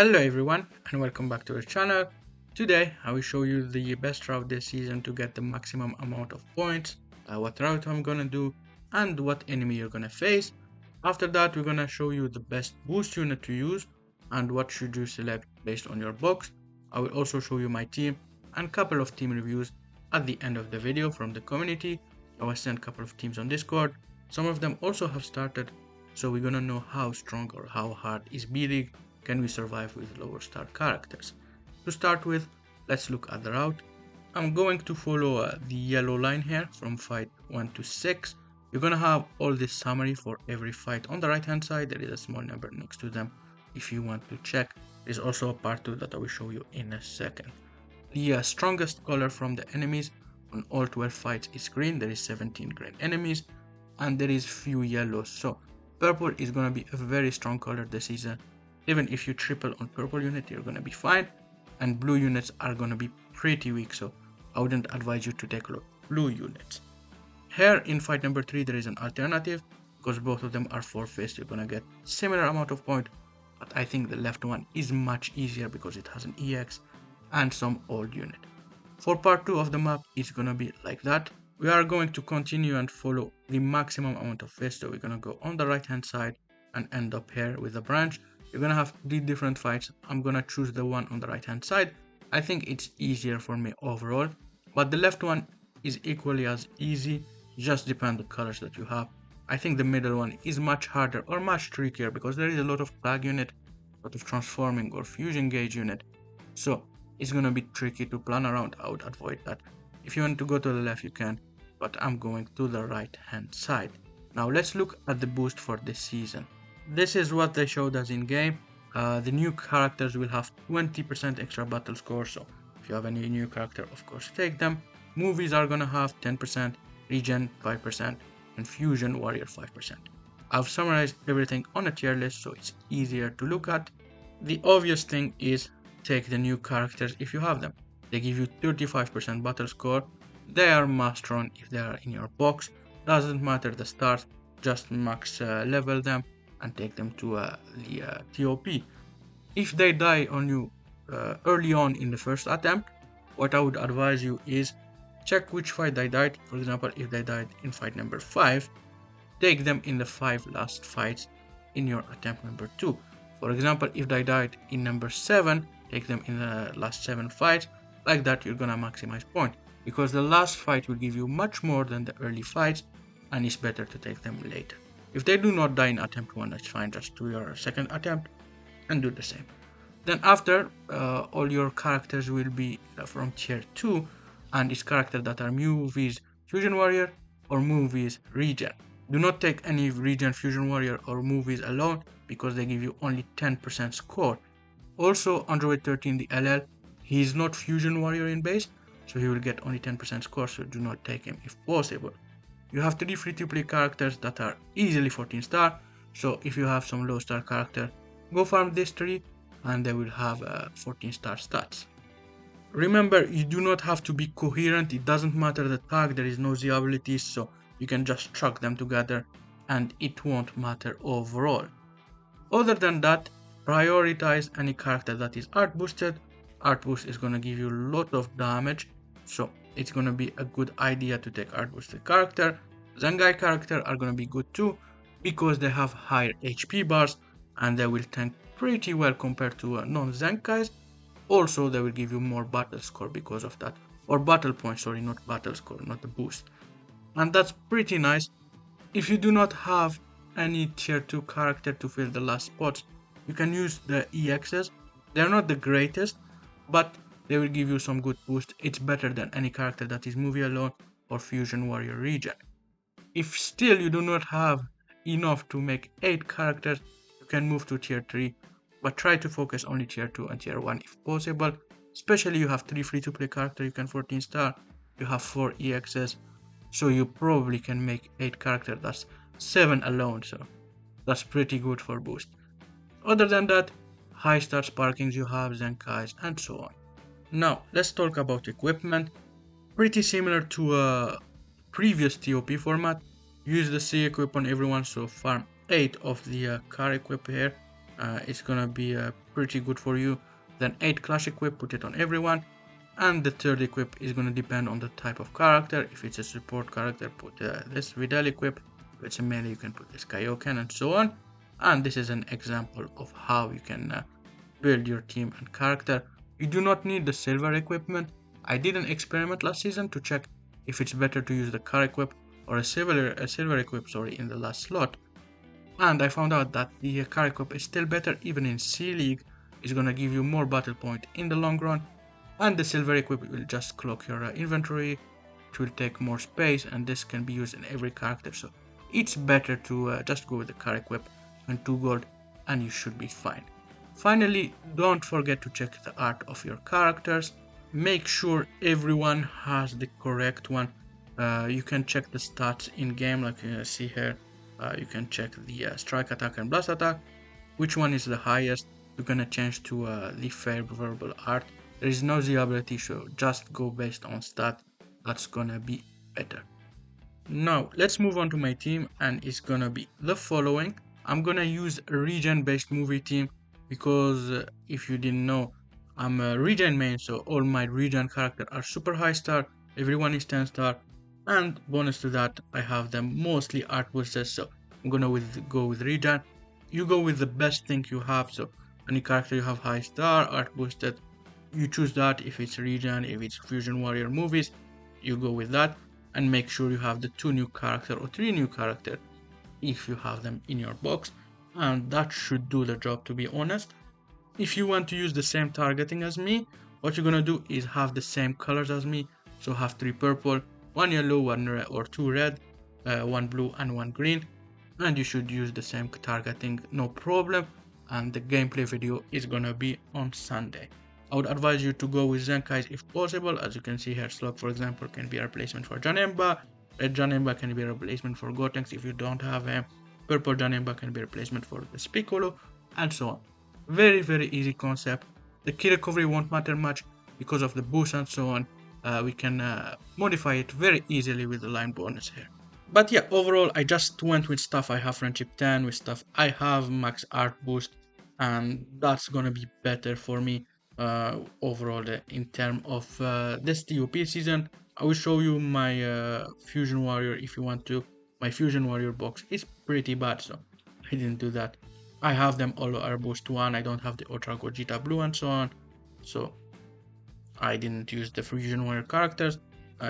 Hello everyone and welcome back to our channel. Today I will show you the best route this season to get the maximum amount of points, what route I'm gonna do and what enemy you're gonna face. After that we're gonna show you the best boost unit to use and what should you select based on your box. I will also show you my team and couple of team reviews at the end of the video from the community. I will send a couple of teams on Discord. Some of them also have started, so we're gonna know how strong or how hard is B-League. Can we survive with lower star characters? To start with, let's look at the route. I'm going to follow the yellow line here from fight 1 to 6. You're gonna have all this summary for every fight on the right hand side. There is a small number next to them if you want to check. There's also a part 2 that I will show you in a second. The strongest color from the enemies on all 12 fights is green. There is 17 green enemies and there is few yellows, so purple is gonna be a very strong color this season. Even if you triple on purple unit, you're gonna be fine, and blue units are gonna be pretty weak, so I wouldn't advise you to take blue units. Here in fight number 3 there is an alternative, because both of them are 4-faced. You're gonna get similar amount of point, but I think the left one is much easier because it has an EX and some old unit. For part 2 of the map it's gonna be like that. We are going to continue and follow the maximum amount of face, so we're gonna go on the right hand side and end up here with a branch. You're gonna have 3 different fights. I'm gonna choose the one on the right hand side. I think it's easier for me overall, but the left one is equally as easy, just depend the colors that you have. I think the middle one is much harder or much trickier because there is a lot of flag unit, a lot of transforming or fusion gauge unit, so it's gonna be tricky to plan around. I would avoid that. If you want to go to the left you can, but I'm going to the right hand side. Now let's look at the boost for this season. This is what they showed us in game. The new characters will have 20% extra battle score, so if you have any new character, of course take them. Movies are gonna have 10%, regen 5%, and fusion warrior 5%. I've summarized everything on a tier list so it's easier to look at. The obvious thing is take the new characters if you have them. They give you 35% battle score. They are must run if they are in your box. Doesn't matter the start, just max level them and take them to the TOP. If they die on you early on in the first attempt, what I would advise you is check which fight they died. For example, if they died in fight number 5, take them in the 5 last fights in your attempt number 2. For example, if they died in number 7, take them in the last 7 fights. Like that you're gonna maximize point, because the last fight will give you much more than the early fights and it's better to take them later. If they do not die in attempt 1, that's fine, just do your second attempt and do the same. Then after, all your characters will be from tier 2, and it's characters that are movies fusion warrior or movies regen. Do not take any regen fusion warrior or movies alone because they give you only 10% score. Also Android 13 the LL, he is not fusion warrior in base, so he will get only 10% score, so do not take him if possible. You have 3 free-to-play characters that are easily 14 star, so if you have some low star character, go farm this 3 and they will have 14 star stats. Remember, you do not have to be coherent, it doesn't matter the tag, there is no Z abilities, so you can just chuck them together and it won't matter overall. Other than that, prioritize any character that is art boosted. Art boost is gonna give you a lot of damage, so it's gonna be a good idea to take art boosted character. Zengai character are gonna be good too because they have higher HP bars and they will tank pretty well compared to non-Zenkais. Also they will give you more battle score because of that, or battle points, sorry, not battle score, not the boost, and that's pretty nice. If you do not have any tier 2 character to fill the last spots, you can use the EXs. They're not the greatest, but they will give you some good boost. It's better than any character that is movie alone or fusion warrior regen. If still you do not have enough to make 8 characters, you can move to tier 3, but try to focus only tier 2 and tier 1 if possible. Especially you have 3 free to play characters, you can 14 star, you have 4 EXs, so you probably can make 8 characters, that's 7 alone, so that's pretty good for boost. Other than that, high star sparkings you have, Zenkais and so on. Now let's talk about equipment. Pretty similar to a previous TOP format. Use the C equip on everyone, so farm 8 of the car equip here it's gonna be pretty good for you. Then 8 clash equip, put it on everyone. And the third equip is gonna depend on the type of character. If it's a support character, put this Vidal equip. If it's a melee, you can put this Kaioken and so on. And this is an example of how you can build your team and character. You do not need the silver equipment. I did an experiment last season to check if it's better to use the car equip or a silver equip, sorry, in the last slot. And I found out that the car equip is still better even in C League. It's gonna give you more battle point in the long run. And the silver equip will just cloak your inventory. It will take more space, and this can be used in every character. So it's better to just go with the car equip and 2 gold, and you should be fine. Finally, don't forget to check the art of your characters. Make sure everyone has the correct one. You can check the stats in game, like you see here. You can check the strike attack and blast attack. Which one is the highest? You're gonna change to the favorable art. There is no Z ability, so just go based on stat. That's gonna be better. Now let's move on to my team, and it's gonna be the following. I'm gonna use a region based movie team because if you didn't know, I'm a region main, so all my region characters are super high star, everyone is 10 star, and bonus to that I have them mostly art boosters, so I'm gonna go with region. You go with the best thing you have, so any character you have high star, art boosted, you choose that. If it's region, if it's fusion warrior movies, you go with that, and make sure you have the 2 new character or 3 new character if you have them in your box, and that should do the job, to be honest. If you want to use the same targeting as me, what you're gonna do is have the same colors as me, so have 3 purple, 1 yellow, 1 red, or 2 red, 1 blue and 1 green, and you should use the same targeting, no problem. And the gameplay video is gonna be on Sunday. I would advise you to go with Zenkais if possible. As you can see here, Slug for example can be a replacement for Janemba, Red Janemba can be a replacement for Gotenks if you don't have him, Purple Janemba can be a replacement for the Piccolo, and so on. Very easy concept. The key recovery won't matter much because of the boost and so on. We can modify it very easily with the line bonus here. But yeah, overall I just went with stuff I have friendship 10, with stuff I have max art boost, and that's gonna be better for me overall in terms of this TOP season. I will show you my fusion warrior if you want to. My fusion warrior box is pretty bad, so I didn't do that. I have them all art boost 1, I don't have the Ultra Gogeta blue and so on, so I didn't use the fusion warrior characters.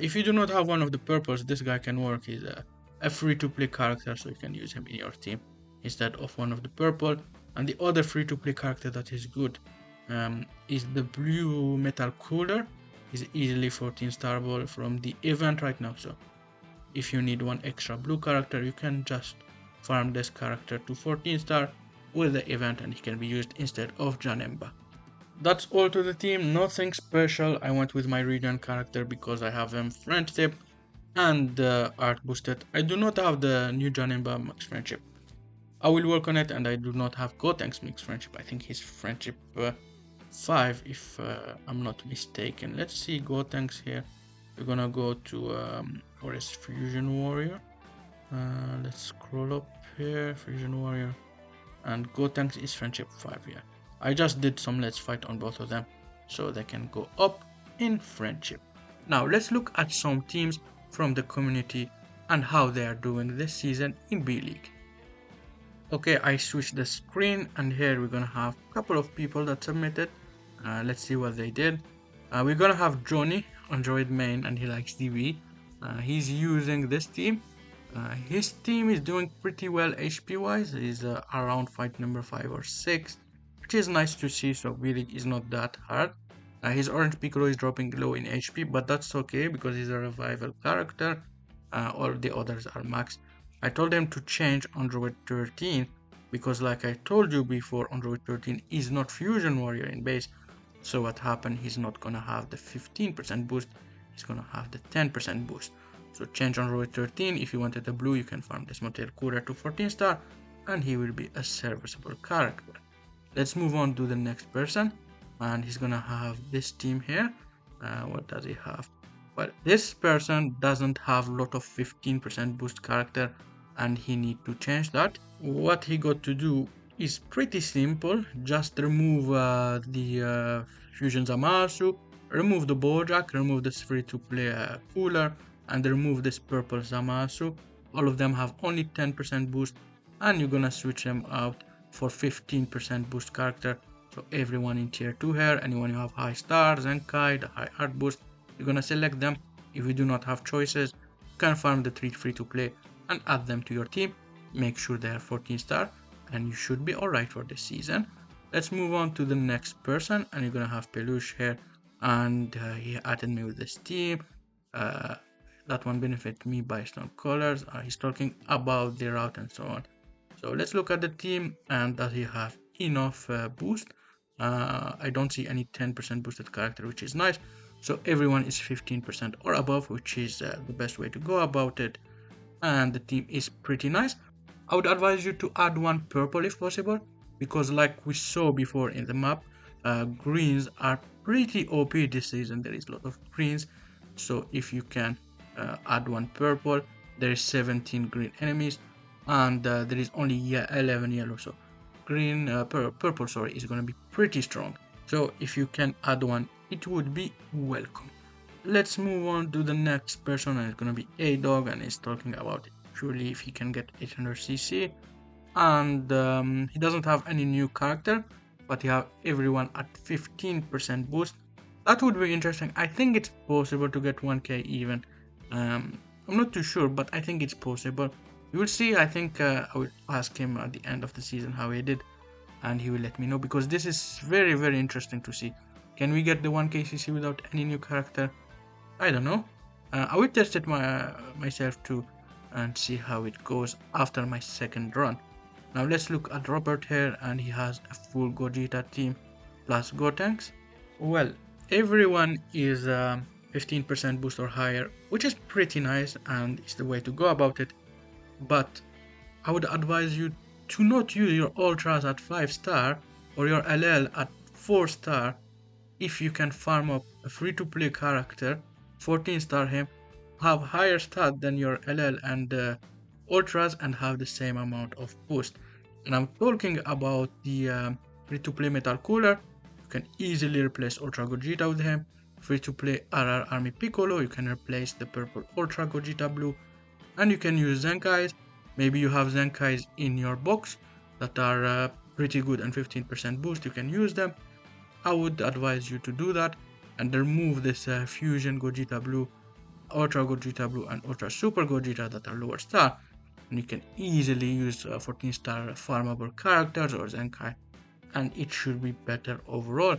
If you do not have one of the purples, this guy can work. He's a free-to-play character, so you can use him in your team instead of one of the purple. And the other free-to-play character that is good is the blue metal cooler. He's easily 14 star ball from the event right now, so if you need one extra blue character, you can just farm this character to 14 star with the event, and he can be used instead of Janemba. That's all to the team, nothing special. I went with my region character because I have him friendship and art boosted. I do not have the new Janemba max friendship. I will work on it, and I do not have Gotenks mix friendship. I think he's friendship 5 if I'm not mistaken. Let's see Gotenks here. We're gonna go to Forest Fusion Warrior. Let's scroll up here, Fusion Warrior, and Gotenks is friendship 5, yeah. I just did some let's fight on both of them so they can go up in friendship. Now let's look at some teams from the community and how they are doing this season in B League. Okay, I switched the screen, and here we're gonna have a couple of people that submitted. Let's see what they did. We're gonna have Johnny, Android main, and he likes DV. He's using this team. His team is doing pretty well HP wise. He's around fight number 5 or 6, which is nice to see, so B League is not that hard. His orange Piccolo is dropping low in HP, but that's okay because he's a revival character. All the others are max. I told him to change Android 13 because, like I told you before, Android 13 is not Fusion Warrior in base. So what happened, he's not gonna have the 15% boost, he's gonna have the 10% boost. So change Android 13. If you wanted a blue, you can farm this Motel Cooler to 14 star, and he will be a serviceable character. Let's move on to the next person, and he's gonna have this team here. What does he have? Well, this person doesn't have a lot of 15% boost character, and he need to change that. What he got to do is pretty simple. Just remove the Fusion Zamasu, remove the Bojack, remove this free-to-play cooler, and remove this purple Zamasu. All of them have only 10% boost, and you're gonna switch them out for 15% boost character. So everyone in tier 2 here, anyone you have high stars, Zenkai, the high art boost, you're gonna select them. If you do not have choices, you can farm the 3 free-to-play and add them to your team. Make sure they are 14 star, and you should be alright for this season. Let's move on to the next person, and you're gonna have Peluche here, and he added me with this team. That one benefit me based on colors. He's talking about the route and so on. So let's look at the team, and does he have enough boost? I don't see any 10% boosted character, which is nice. So everyone is 15% or above, which is the best way to go about it. And the team is pretty nice. I would advise you to add one purple if possible, because like we saw before in the map, greens are pretty OP this season. There is a lot of greens, so if you can add one purple, there is 17 green enemies, and there is only 11 yellow, so green purple sorry is going to be pretty strong. So if you can add one, it would be welcome. Let's move on to the next person, and it's going to be A-Dog, and he's talking about purely if he can get 800cc, and he doesn't have any new character, but he have everyone at 15% boost. That would be interesting. I think it's possible to get 1k even. I'm not too sure, but I think it's possible. You will see. I think I will ask him at the end of the season how he did, and he will let me know, because this is very, very interesting to see. Can we get the 1k cc without any new character? I don't know. I will test it myself too and see how it goes after my second run. Now let's look at Robert here, and he has a full Gogeta team plus Gotenks. Well, everyone is 15% boost or higher, which is pretty nice and is the way to go about it. But I would advise you to not use your Ultras at 5 star or your LL at 4 star if you can farm up a free-to-play character, 14 star him, have higher stat than your LL and Ultras, and have the same amount of boost. And I'm talking about the free-to-play Metal Cooler. You can easily replace Ultra Gogeta with him. Free-to-play RR Army Piccolo, you can replace the purple Ultra Gogeta Blue. And you can use Zenkais. Maybe you have Zenkais in your box that are pretty good and 15% boost, you can use them. I would advise you to do that and remove this Fusion Gogeta Blue, Ultra Gogeta Blue, and Ultra Super Gogeta that are lower star, and you can easily use 14 star farmable characters or Zenkai, and it should be better overall.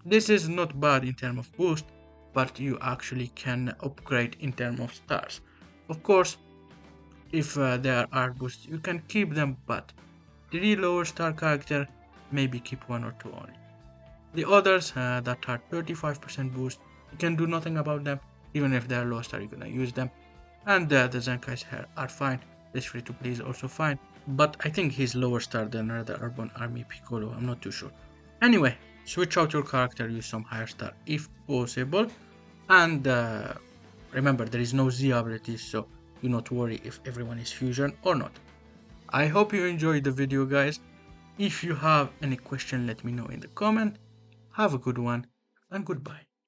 This is not bad in terms of boost, but you actually can upgrade in terms of stars. Of course, if there are boosts, you can keep them, but 3 lower star character, maybe keep 1 or 2 only. The others that are 35% boost, you can do nothing about them. Even if they are low star, you're gonna use them. And the Zenkais here are fine. This free to play is also fine, but I think he's lower star than the Urban Army Piccolo. I'm not too sure. Anyway, switch out your character, use some higher star if possible. And remember, there is no Z abilities, so do not worry if everyone is fusion or not. I hope you enjoyed the video, guys. If you have any question, let me know in the comment. Have a good one, and goodbye.